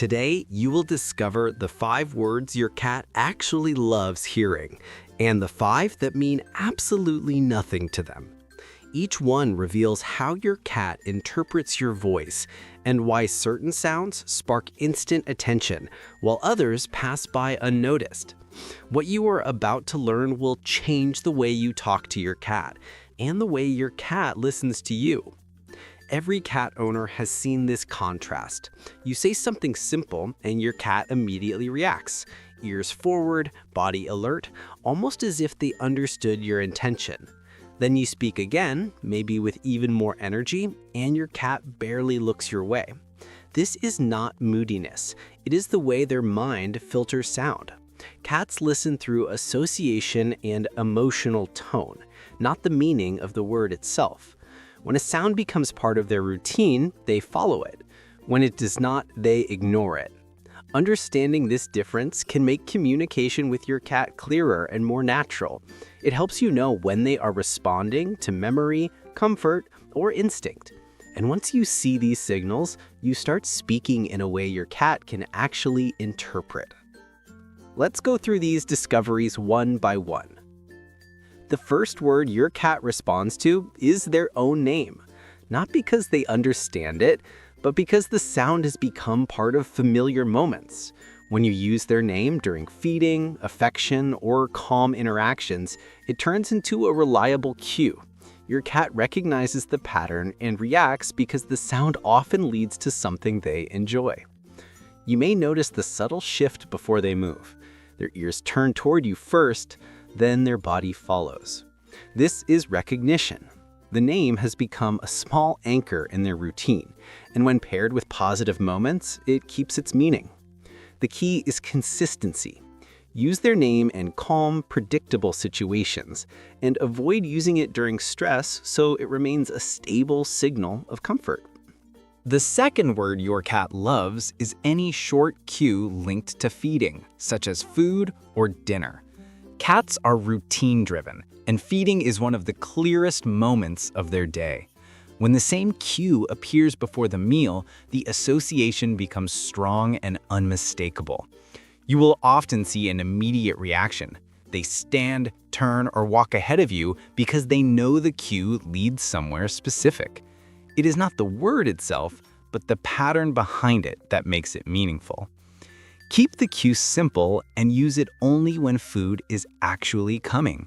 Today, you will discover the 5 words your cat actually loves hearing, and the 5 that mean absolutely nothing to them. Each one reveals how your cat interprets your voice and why certain sounds spark instant attention, while others pass by unnoticed. What you are about to learn will change the way you talk to your cat and the way your cat listens to you. Every cat owner has seen this contrast. You say something simple and your cat immediately reacts. Ears forward, body alert, almost as if they understood your intention. Then you speak again, maybe with even more energy, and your cat barely looks your way. This is not moodiness. It is the way their mind filters sound. Cats listen through association and emotional tone, not the meaning of the word itself. When a sound becomes part of their routine, they follow it. When it does not, they ignore it. Understanding this difference can make communication with your cat clearer and more natural. It helps you know when they are responding to memory, comfort, or instinct. And once you see these signals, you start speaking in a way your cat can actually interpret. Let's go through these discoveries one by one. The first word your cat responds to is their own name, not because they understand it, but because the sound has become part of familiar moments. When you use their name during feeding, affection, or calm interactions, it turns into a reliable cue. Your cat recognizes the pattern and reacts because the sound often leads to something they enjoy. You may notice the subtle shift before they move. Their ears turn toward you first, then their body follows. This is recognition. The name has become a small anchor in their routine, and when paired with positive moments, it keeps its meaning. The key is consistency. Use their name in calm, predictable situations, and avoid using it during stress so it remains a stable signal of comfort. The second word your cat loves is any short cue linked to feeding, such as food or dinner. Cats are routine-driven, and feeding is one of the clearest moments of their day. When the same cue appears before the meal, the association becomes strong and unmistakable. You will often see an immediate reaction. They stand, turn, or walk ahead of you because they know the cue leads somewhere specific. It is not the word itself, but the pattern behind it that makes it meaningful. Keep the cue simple and use it only when food is actually coming.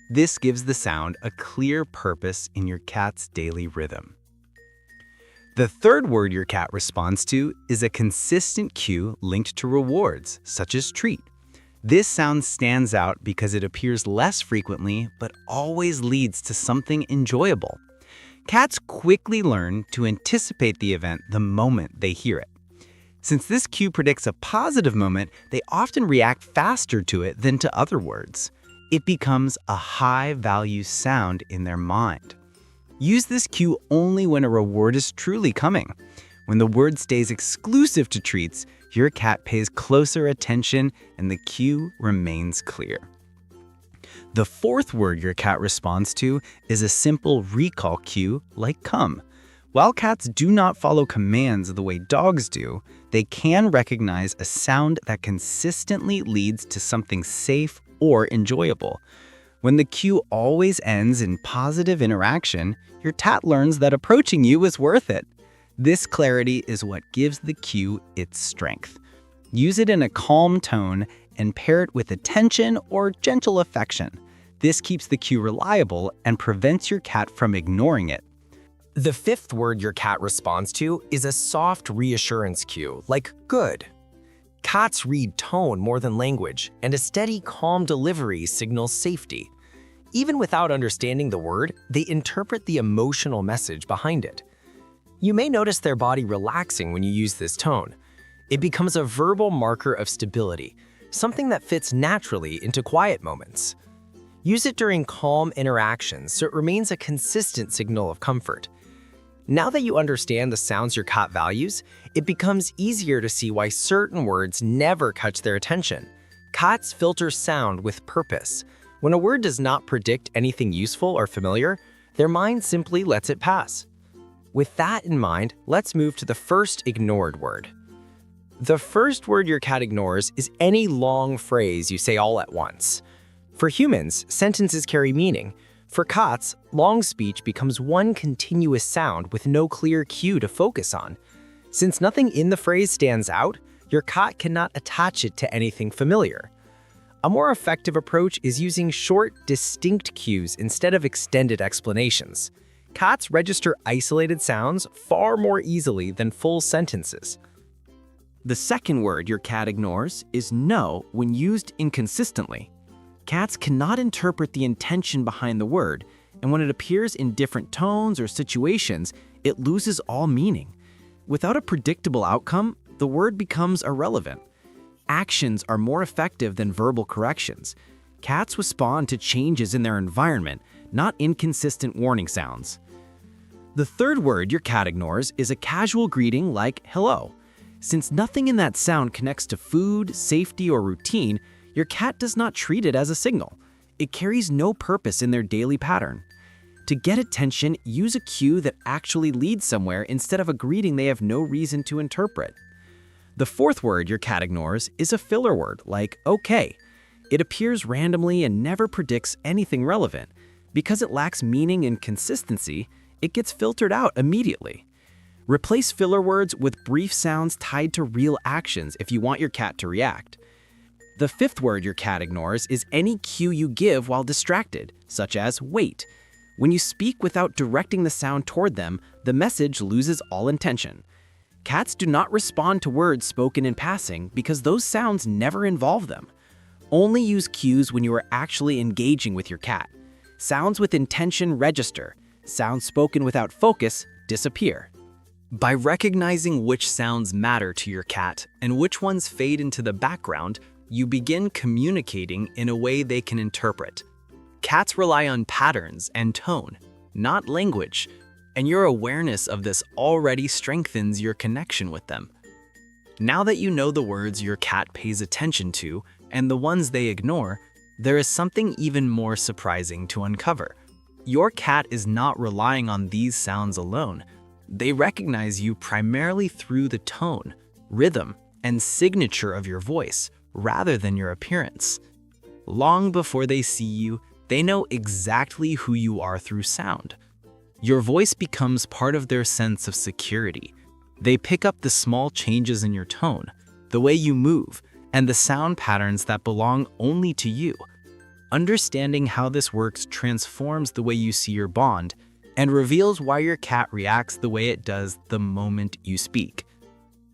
This gives the sound a clear purpose in your cat's daily rhythm. The third word your cat responds to is a consistent cue linked to rewards, such as treat. This sound stands out because it appears less frequently, but always leads to something enjoyable. Cats quickly learn to anticipate the event the moment they hear it. Since this cue predicts a positive moment, they often react faster to it than to other words. It becomes a high-value sound in their mind. Use this cue only when a reward is truly coming. When the word stays exclusive to treats, your cat pays closer attention and the cue remains clear. The fourth word your cat responds to is a simple recall cue like come. While cats do not follow commands the way dogs do, they can recognize a sound that consistently leads to something safe or enjoyable. When the cue always ends in positive interaction, your cat learns that approaching you is worth it. This clarity is what gives the cue its strength. Use it in a calm tone and pair it with attention or gentle affection. This keeps the cue reliable and prevents your cat from ignoring it. The fifth word your cat responds to is a soft reassurance cue, like good. Cats read tone more than language, and a steady, calm delivery signals safety. Even without understanding the word, they interpret the emotional message behind it. You may notice their body relaxing when you use this tone. It becomes a verbal marker of stability, something that fits naturally into quiet moments. Use it during calm interactions so it remains a consistent signal of comfort. Now that you understand the sounds your cat values, it becomes easier to see why certain words never catch their attention. Cats filter sound with purpose. When a word does not predict anything useful or familiar, their mind simply lets it pass. With that in mind, let's move to the first ignored word. The first word your cat ignores is any long phrase you say all at once. For humans, sentences carry meaning. For cats, long speech becomes one continuous sound with no clear cue to focus on. Since nothing in the phrase stands out, your cat cannot attach it to anything familiar. A more effective approach is using short, distinct cues instead of extended explanations. Cats register isolated sounds far more easily than full sentences. The second word your cat ignores is no when used inconsistently. Cats cannot interpret the intention behind the word, and when it appears in different tones or situations, it loses all meaning. Without a predictable outcome, the word becomes irrelevant. Actions are more effective than verbal corrections. Cats respond to changes in their environment, not inconsistent warning sounds. The third word your cat ignores is a casual greeting like hello. Since nothing in that sound connects to food, safety, or routine, your cat does not treat it as a signal. It carries no purpose in their daily pattern. To get attention, use a cue that actually leads somewhere instead of a greeting they have no reason to interpret. The fourth word your cat ignores is a filler word like okay. It appears randomly and never predicts anything relevant. Because it lacks meaning and consistency, it gets filtered out immediately. Replace filler words with brief sounds tied to real actions if you want your cat to react. The fifth word your cat ignores is any cue you give while distracted, such as wait. When you speak without directing the sound toward them, the message loses all intention. Cats do not respond to words spoken in passing because those sounds never involve them. Only use cues when you are actually engaging with your cat. Sounds with intention register. Sounds spoken without focus disappear. By recognizing which sounds matter to your cat and which ones fade into the background, you begin communicating in a way they can interpret. Cats rely on patterns and tone, not language, and your awareness of this already strengthens your connection with them. Now that you know the words your cat pays attention to and the ones they ignore, there is something even more surprising to uncover. Your cat is not relying on these sounds alone. They recognize you primarily through the tone, rhythm, and signature of your voice, rather than your appearance. Long before they see you, they know exactly who you are through sound. Your voice becomes part of their sense of security. They pick up the small changes in your tone, the way you move, and the sound patterns that belong only to you. Understanding how this works transforms the way you see your bond and reveals why your cat reacts the way it does the moment you speak.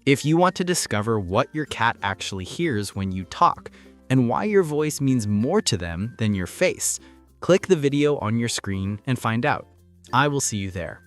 If you want to discover what your cat actually hears when you talk and why your voice means more to them than your face, click the video on your screen and find out. I will see you there.